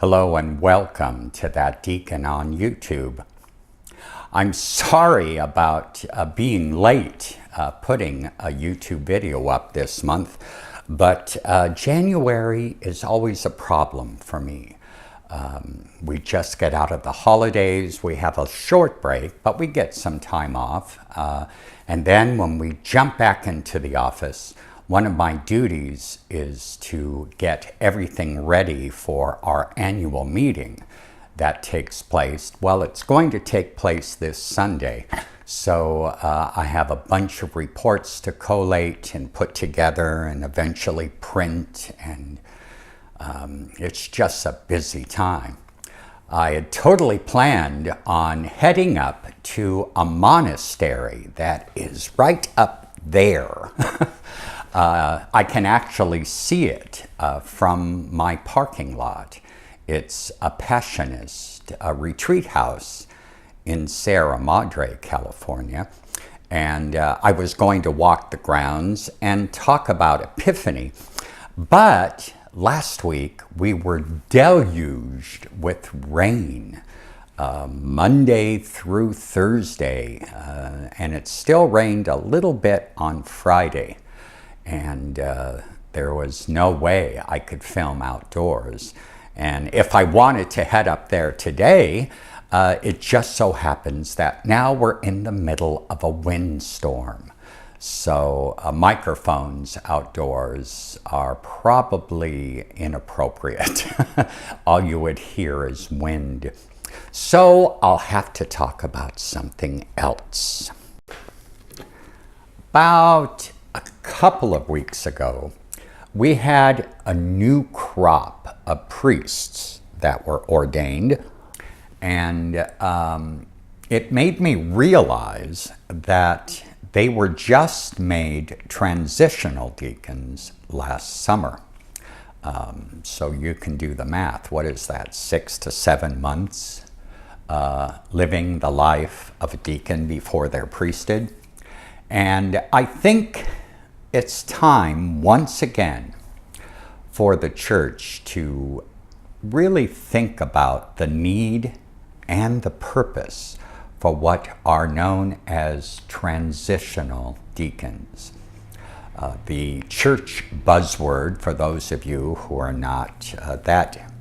Hello and welcome to that Deacon on YouTube. I'm sorry about being late putting a YouTube video up this month, but January is always a problem for me. We just get out of the holidays, we have a short break, but we get some time off. And then when we jump back into the office, one of my duties is to get everything ready for our annual meeting that takes place. Well, it's going to take place this Sunday. So I have a bunch of reports to collate and put together and eventually print, and it's just a busy time. I had totally planned on heading up to a monastery that is right up there. I can actually see it from my parking lot. It's a Passionist retreat house in Sierra Madre, California. And I was going to walk the grounds and talk about Epiphany. But last week we were deluged with rain. Monday through Thursday. And it still rained a little bit on Friday. And there was no way I could film outdoors. And if I wanted to head up there today, it just so happens that now we're in the middle of a windstorm. So microphones outdoors are probably inappropriate. All you would hear is wind. So I'll have to talk about something else. About a couple of weeks ago, we had a new crop of priests that were ordained, and it made me realize that they were just made transitional deacons last summer. So you can do the math. What is that, 6 to 7 months living the life of a deacon before their priesthood? And I think it's time once again for the church to really think about the need and the purpose for what are known as transitional deacons. The church buzzword, for those of you who are not that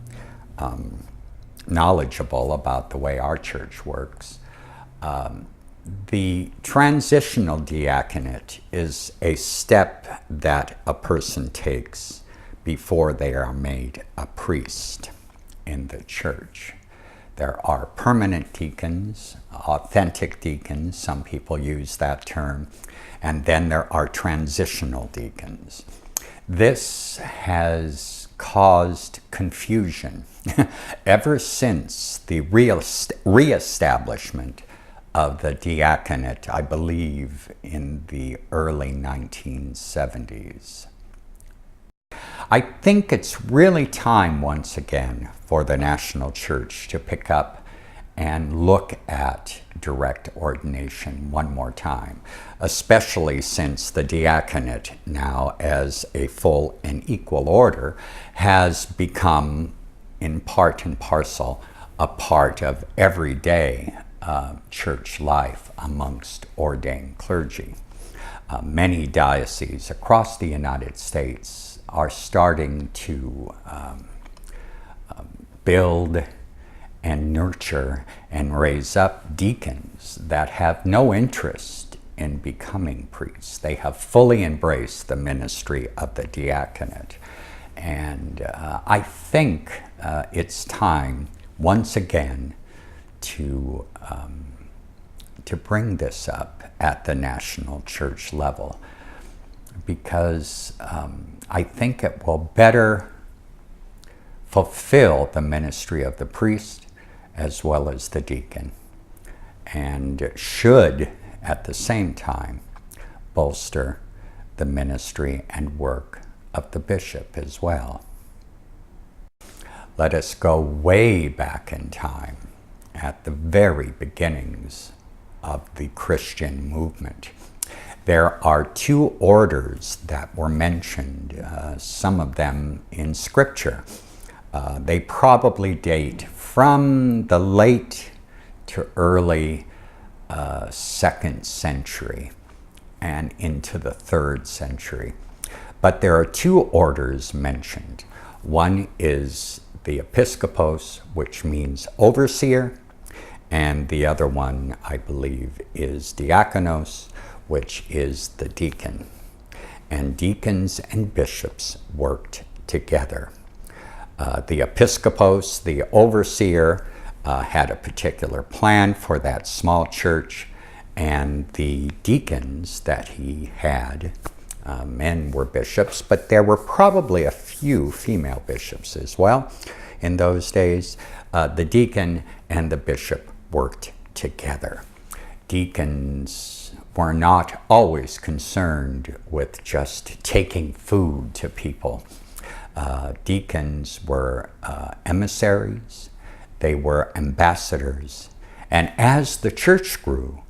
knowledgeable about the way our church works, the transitional diaconate is a step that a person takes before they are made a priest in the church. There are permanent deacons, authentic deacons, some people use that term, and then there are transitional deacons. This has caused confusion ever since the reestablishment of the diaconate, I believe, in the early 1970s. I think it's really time once again for the national church to pick up and look at direct ordination one more time, especially since the diaconate now, as a full and equal order, has become in part and parcel a part of everyday church life amongst ordained clergy. Many dioceses across the United States are starting to build and nurture and raise up deacons that have no interest in becoming priests. They have fully embraced the ministry of the diaconate. And I think it's time once again to bring this up at the national church level, because I think it will better fulfill the ministry of the priest as well as the deacon, and should at the same time bolster the ministry and work of the bishop as well. Let us go way back in time, at the very beginnings of the Christian movement. There are two orders that were mentioned, some of them in Scripture. They probably date from the late to early 2nd century and into the 3rd century. But there are 2 orders mentioned. One is the episkopos, which means overseer, and the other one, I believe, is diakonos, which is the deacon. And deacons and bishops worked together. The episkopos, the overseer, had a particular plan for that small church, and the deacons that he had, men were bishops, but there were probably a few female bishops as well in those days. The deacon and the bishop worked together. Deacons were not always concerned with just taking food to people. Deacons were emissaries, they were ambassadors, and as the church grew,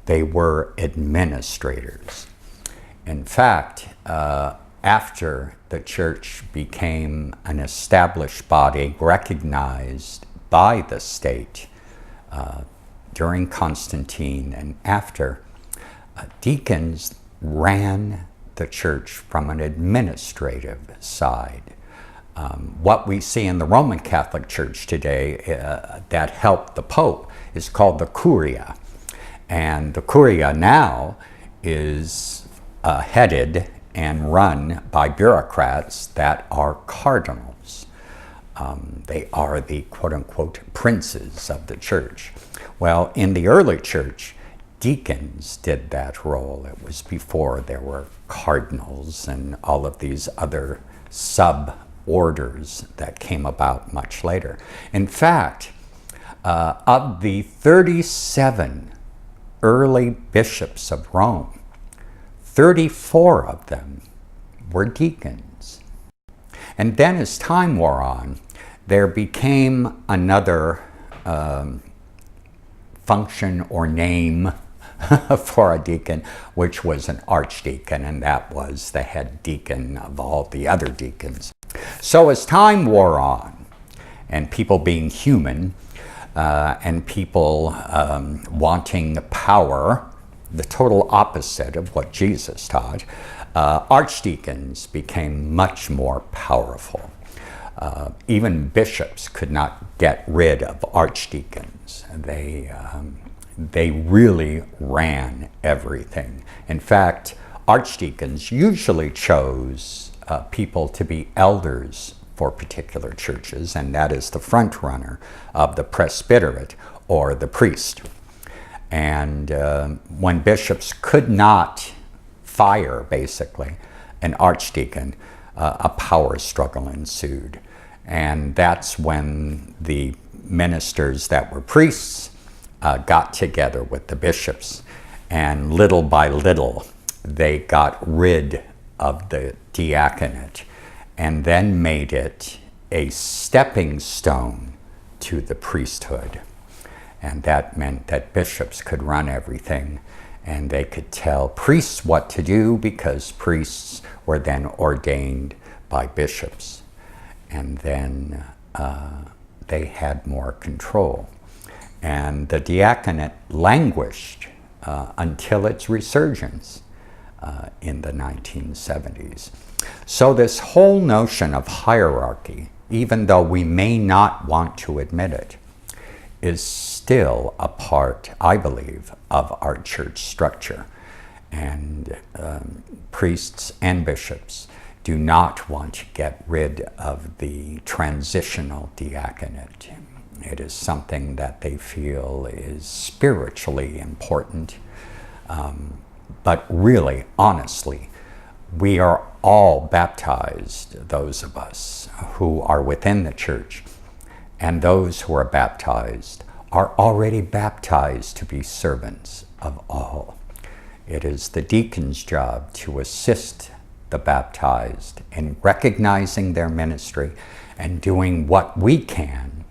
they were administrators. In fact, after the church became an established body recognized by the state during Constantine and after, deacons ran the church from an administrative side. What we see in the Roman Catholic Church today that helped the Pope is called the Curia. And the Curia now is headed and run by bureaucrats that are cardinals. They are the quote-unquote princes of the church. Well, in the early church, deacons did that role. It was before there were cardinals and all of these other sub-orders that came about much later. In fact, of the 37 early bishops of Rome, 34 of them were deacons. And then as time wore on, there became another function or name for a deacon, which was an archdeacon, and that was the head deacon of all the other deacons. So as time wore on, and people being human, and people wanting power, the total opposite of what Jesus taught, archdeacons became much more powerful. Even bishops could not get rid of archdeacons. They really ran everything. In fact, archdeacons usually chose people to be elders for particular churches, and that is the front runner of the presbyterate or the priest. And when bishops could not fire, basically, an archdeacon, a power struggle ensued. And that's when the ministers that were priests got together with the bishops, and little by little they got rid of the diaconate and then made it a stepping stone to the priesthood. And that meant that bishops could run everything, and they could tell priests what to do because priests were then ordained by bishops. And then they had more control. And the diaconate languished until its resurgence in the 1970s. So this whole notion of hierarchy, even though we may not want to admit it, is still a part, I believe, of our church structure. And priests and bishops do not want to get rid of the transitional diaconate. It is something that they feel is spiritually important. But really, honestly, we are all baptized, those of us who are within the church, and those who are baptized are already baptized to be servants of all. It is the deacon's job to assist the baptized in recognizing their ministry and doing what we can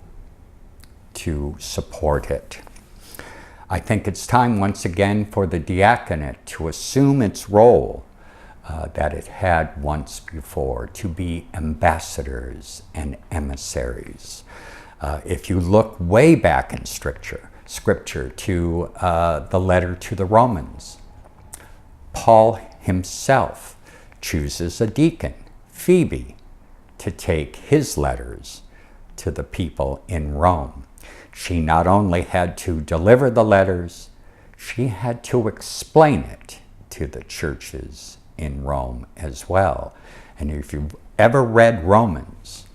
to support it. I think it's time once again for the diaconate to assume its role that it had once before, to be ambassadors and emissaries. If you look way back in Scripture to the letter to the Romans, Paul himself chooses a deacon, Phoebe, to take his letters to the people in Rome. She not only had to deliver the letters, she had to explain it to the churches in Rome as well. And if you've ever read Romans,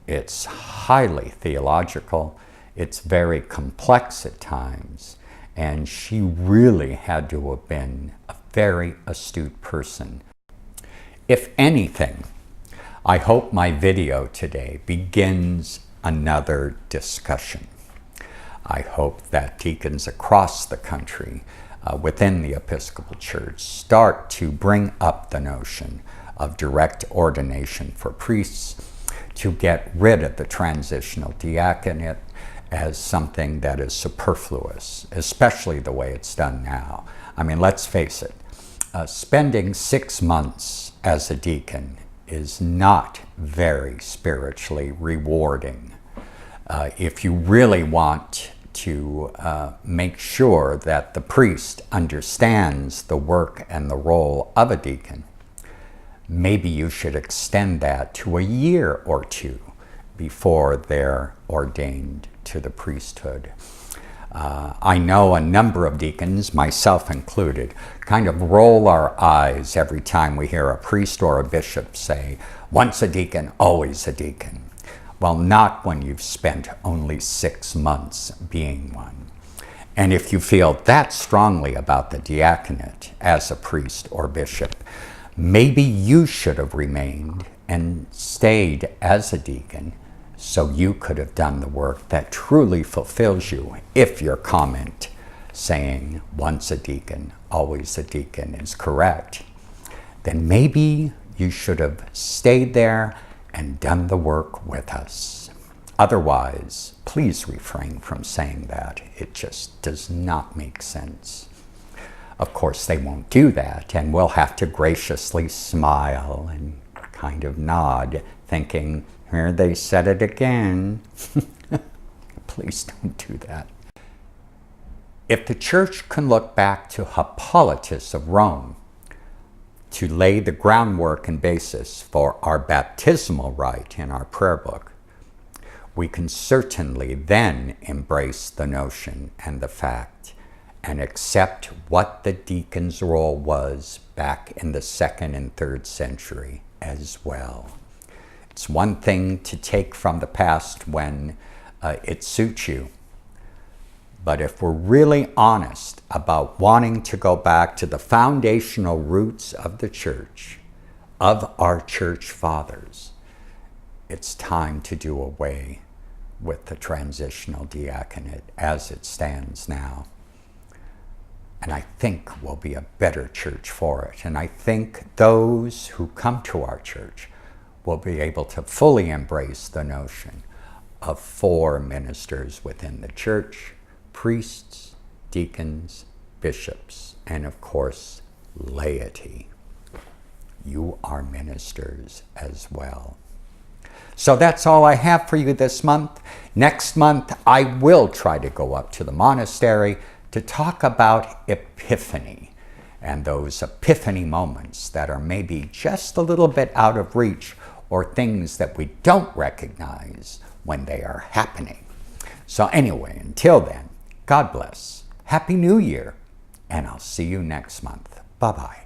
it's highly theological, it's very complex at times, and she really had to have been a very astute person. If anything, I hope my video today begins another discussion. I hope that deacons across the country within the Episcopal Church start to bring up the notion of direct ordination for priests, to get rid of the transitional diaconate as something that is superfluous, especially the way it's done now. I mean, let's face it, spending 6 months as a deacon is not very spiritually rewarding. If you really want to make sure that the priest understands the work and the role of a deacon, maybe you should extend that to a year or two before they're ordained to the priesthood. I know a number of deacons, myself included, kind of roll our eyes every time we hear a priest or a bishop say, "Once a deacon, always a deacon." Well, not when you've spent only 6 months being one. And if you feel that strongly about the diaconate as a priest or bishop, maybe you should have remained and stayed as a deacon so you could have done the work that truly fulfills you. If your comment saying "once a deacon, always a deacon" is correct, then maybe you should have stayed there and done the work with us. Otherwise, please refrain from saying that. It just does not make sense. Of course, they won't do that, and we'll have to graciously smile and kind of nod, thinking, "Here they said it again." Please don't do that. If the Church can look back to Hippolytus of Rome to lay the groundwork and basis for our baptismal rite in our prayer book, we can certainly then embrace the notion and the fact and accept what the deacon's role was back in the 2nd and 3rd century as well. It's one thing to take from the past when it suits you. But if we're really honest about wanting to go back to the foundational roots of the church, of our church fathers, it's time to do away with the transitional diaconate as it stands now. And I think we'll be a better church for it. And I think those who come to our church will be able to fully embrace the notion of 4 ministers within the church: priests, deacons, bishops, and of course, laity. You are ministers as well. So that's all I have for you this month. Next month, I will try to go up to the monastery to talk about Epiphany and those epiphany moments that are maybe just a little bit out of reach, or things that we don't recognize when they are happening. So anyway, until then, God bless, Happy New Year, and I'll see you next month. Bye-bye.